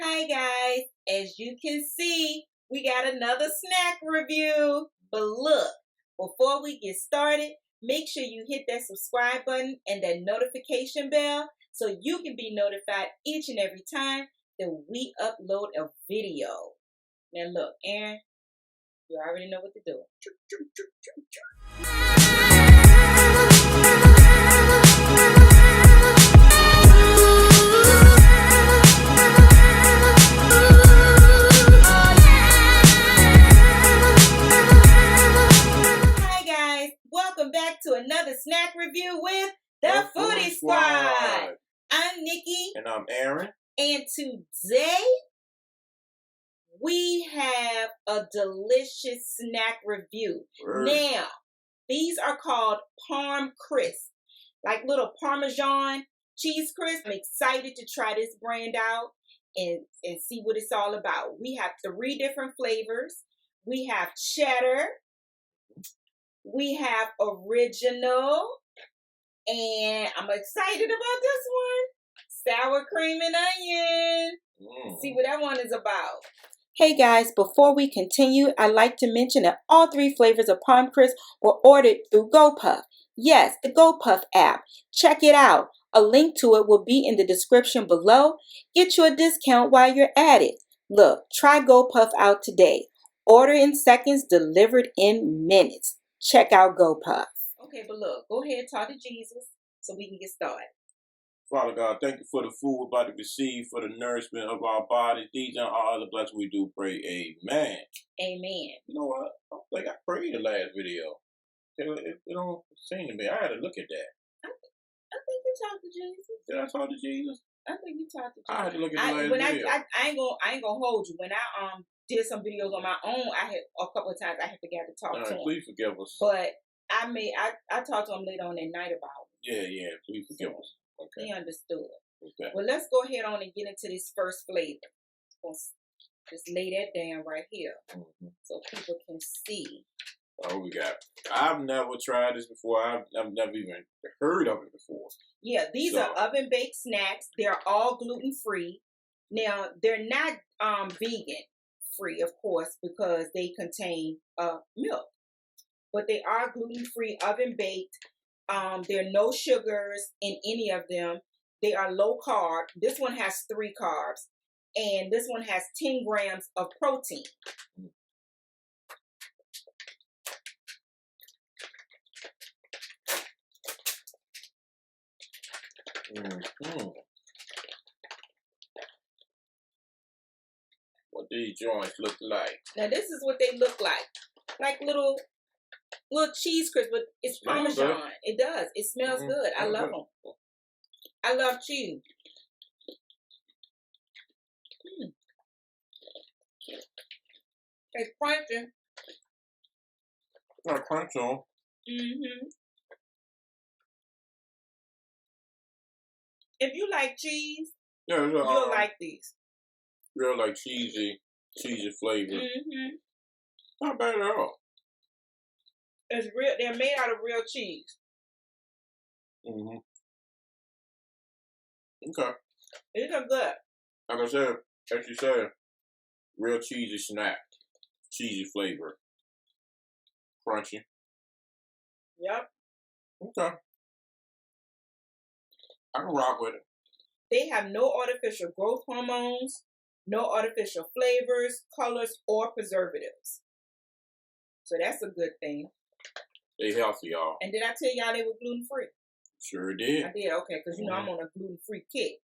Hi guys, as you can see, we got another snack review. But look, before we get started, make sure you hit that subscribe button and that notification bell so you can be notified each and every time that we upload a video. Now look, Aaron, you already know what to do. Welcome back to another snack review with the Foodie Squad. I'm Nikki. And I'm Aaron. And today we have a delicious snack review. Now, these are called Parm Crisps, like little Parmesan cheese crisps. I'm excited to try this brand out and see what it's all about. We have 3 different flavors. We have cheddar. We have original, and I'm excited about this one, sour cream and onion. See what that one is about. Hey guys, before we continue, I'd like to mention that all 3 flavors of Parm Crisps were ordered through goPuff. Yes, the goPuff app. Check it out. A link to it will be in the description below. Get you a discount while you're at it. Look, try goPuff out today. Order in seconds, delivered in minutes. Check out goPuff. Okay, but look, go ahead and talk to Jesus so we can get started. Father God, thank you for the food we're about to receive, for the nourishment of our bodies. These are all other blessings we do pray. Amen. Amen. You know what? I don't think I prayed the last video. It don't seem to me. I had to look at that. I think you talked to Jesus. Did I talk to Jesus? I think you talked to Jesus. I had to look at the last video. I ain't gonna hold you. When I did some videos on my own, I had a couple of times I had forgot to talk to him. Please forgive us. But I talked to him later on that night about it. Yeah, please forgive us. Okay. He understood. Okay. Well, let's go ahead on and get into this first flavor. Just lay that down right here so people can see. Oh, we got. I've never tried this before. I've never even heard of it before. Yeah, these are oven baked snacks. They're all gluten free. Now they're not vegan free, of course, because they contain milk, but they are gluten free, oven baked. There are no sugars in any of them. They are low carb. This one has 3 carbs, and this one has 10 grams of protein. What these joints look like? Now this is what they look like little cheese crisps, but it's Parmesan. It does. It smells good. I love them. I love cheese. It's crunchy. Got crunch on. If you like cheese, you'll like these. Real like cheesy flavor. Not bad at all. It's real. They're made out of real cheese. Okay. These are good. Like I said, as you said, real cheesy snack, cheesy flavor, crunchy. Yep. Okay. I can rock with it. They have no artificial growth hormones, no artificial flavors, colors, or preservatives. So that's a good thing. They healthy, y'all. And did I tell y'all they were gluten free? Sure did. I did. Okay, because you know I'm on a gluten free kick.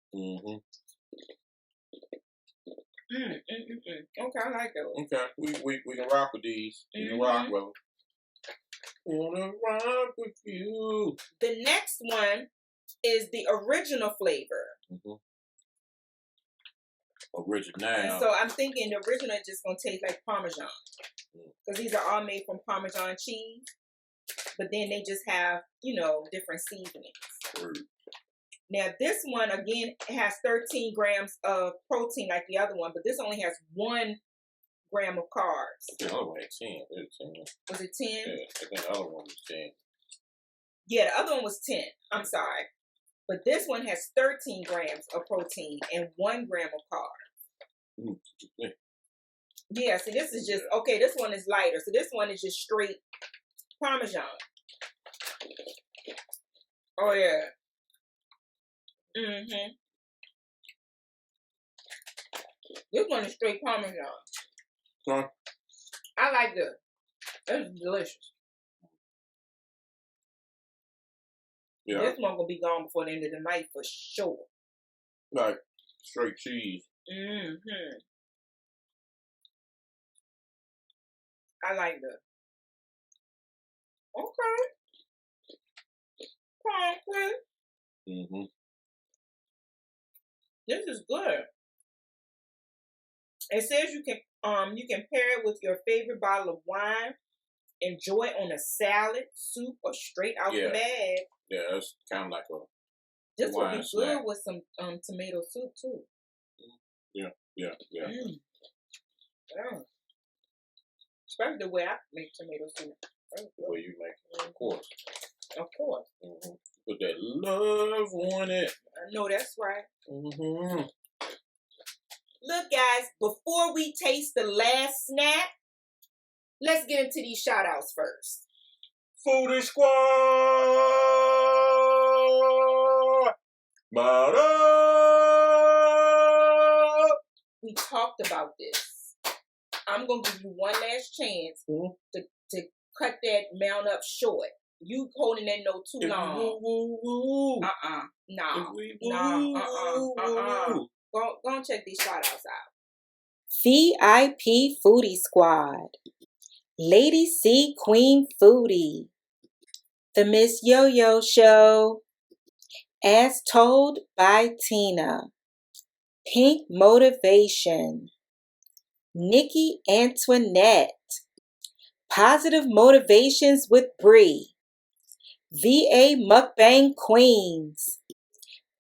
Okay, I like those. Okay, we can rock with these. We can rock with them. Wanna rock with you. The next one is the original flavor. Original. And so I'm thinking the original is just gonna taste like Parmesan, because these are all made from Parmesan cheese, but then they just have different seasonings. Now this one again has 13 grams of protein like the other one, but this only has 1 gram of carbs. The other one had 10. Was it 10? Yeah, I think the other one was 10. Yeah, the other one was 10. I'm sorry. But this one has 13 grams of protein and 1 gram of carbs. Yeah, see, this is just, okay, this one is lighter. So this one is just straight Parmesan. Oh, yeah. Mm-hmm. This one is straight Parmesan. Huh? I like this. It's delicious. Yeah. This one will be gone before the end of the night for sure. Like straight cheese. Mm-hmm. I like this. Okay. Parm Crisps. Mm-hmm. This is good. It says you can pair it with your favorite bottle of wine, enjoy it on a salad, soup, or straight out the bag. Yeah, that's kind of like a This would be wine good snack. with some tomato soup too. Yeah. Yeah. Especially the way I make tomato soup. The way you make it, of course. Of course. Mm-hmm. Put that love on it. I know that's right. Mm-hmm. Look, guys, before we taste the last snack, let's get into these shout outs first. Foodie Squad! We talked about this. I'm going to give you one last chance to cut that mount up short. You holding that note too long. Go and check these shout outs out. VIP Foodie Squad. Lady C Queen Foodie. The Miss Yo-Yo Show. As Told by Tina. Pink Motivation. Nikki Antoinette. Positive Motivations with Bree. VA Mukbang Queens.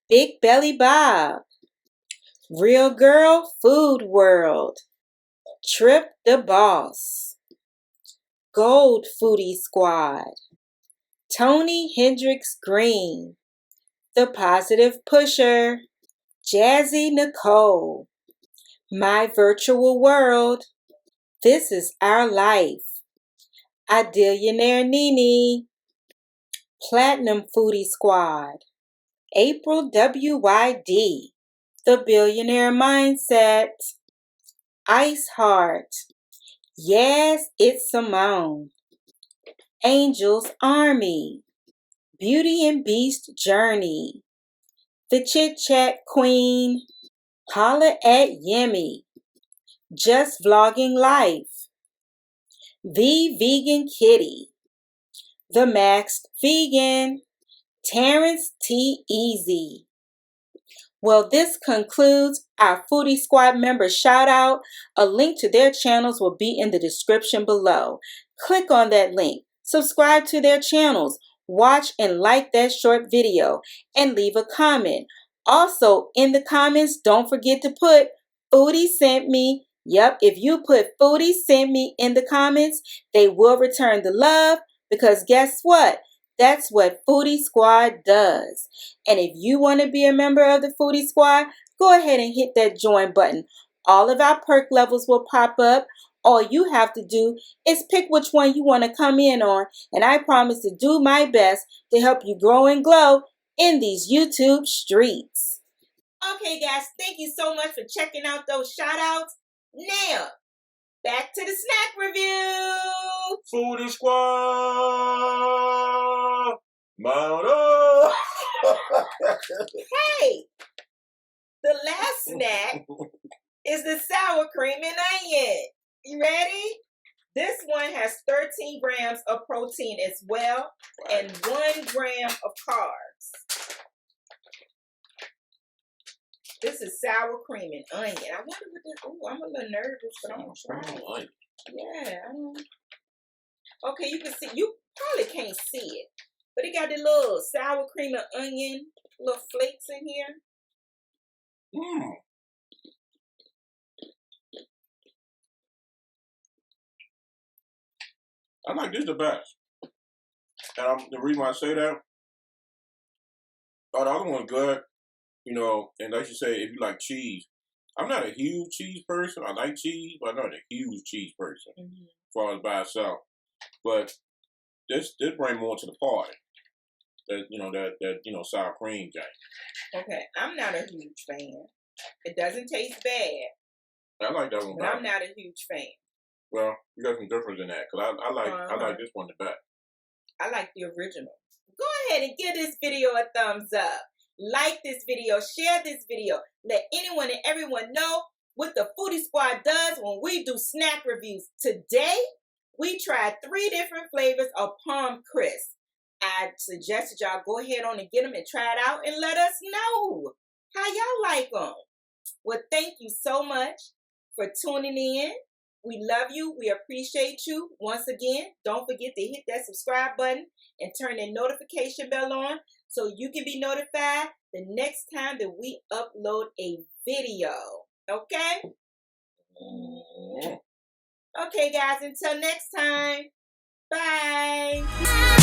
Big Belly Bob. Real Girl Food World. Trip the Boss. Gold Foodie Squad. Tony Hendricks Green. The Positive Pusher. Jazzy Nicole. My Virtual World. This is Our Life. Adillionaire Nini. Platinum Foodie Squad. April WYD. The Billionaire Mindset. Ice Heart. Yes, it's Simone. Angel's Army. Beauty and Beast Journey. The Chit Chat Queen. Holla at Yemi. Just Vlogging Life. The Vegan Kitty. The Maxed Vegan. Terrence T. Easy. Well, this concludes our Foodie Squad member shout out. A link to their channels will be in the description below. Click on that link, subscribe to their channels, watch and like that short video, and leave a comment. Also, in the comments, don't forget to put Foodie sent me. Yep, if you put Foodie sent me in the comments, they will return the love because guess what? That's what Foodie Squad does. And if you want to be a member of the Foodie Squad, go ahead and hit that join button. All of our perk levels will pop up. All you have to do is pick which one you want to come in on. And I promise to do my best to help you grow and glow in these YouTube streets. Okay, guys, thank you so much for checking out those shout outs. Now, back to the snack review. Foodie Squad! Mount up! Hey, the last snack is the sour cream and onion. You ready? This one has 13 grams of protein as well and 1 gram of carbs. This is sour cream and onion. I wonder what this. Oh, I'm a little nervous, but I'm gonna try it. Yeah, I don't. Okay, you can see. You probably can't see it, but it got the little sour cream and onion little flakes in here. I like this the best. The reason why I say that, the other one's good, you know, and like you say, if you like cheese, I'm not a huge cheese person. I like cheese, but I'm not a huge cheese person as far as by itself. But this brings more to the party. That sour cream thing. Okay, I'm not a huge fan. It doesn't taste bad. I like that one. But I'm not a huge fan. Well, you got some difference in that because I like this one the best. I like the original. Go ahead and give this video a thumbs up. Like this video, share this video. Let anyone and everyone know what the Foodie Squad does when we do snack reviews. Today, we tried 3 different flavors of Parm Crisps. I suggested y'all go ahead on and get them and try it out and let us know how y'all like them. Well, thank you so much for tuning in. We love you. We appreciate you. Once again, don't forget to hit that subscribe button and turn the notification bell on so you can be notified the next time that we upload a video. Okay? Okay, guys. Until next time. Bye.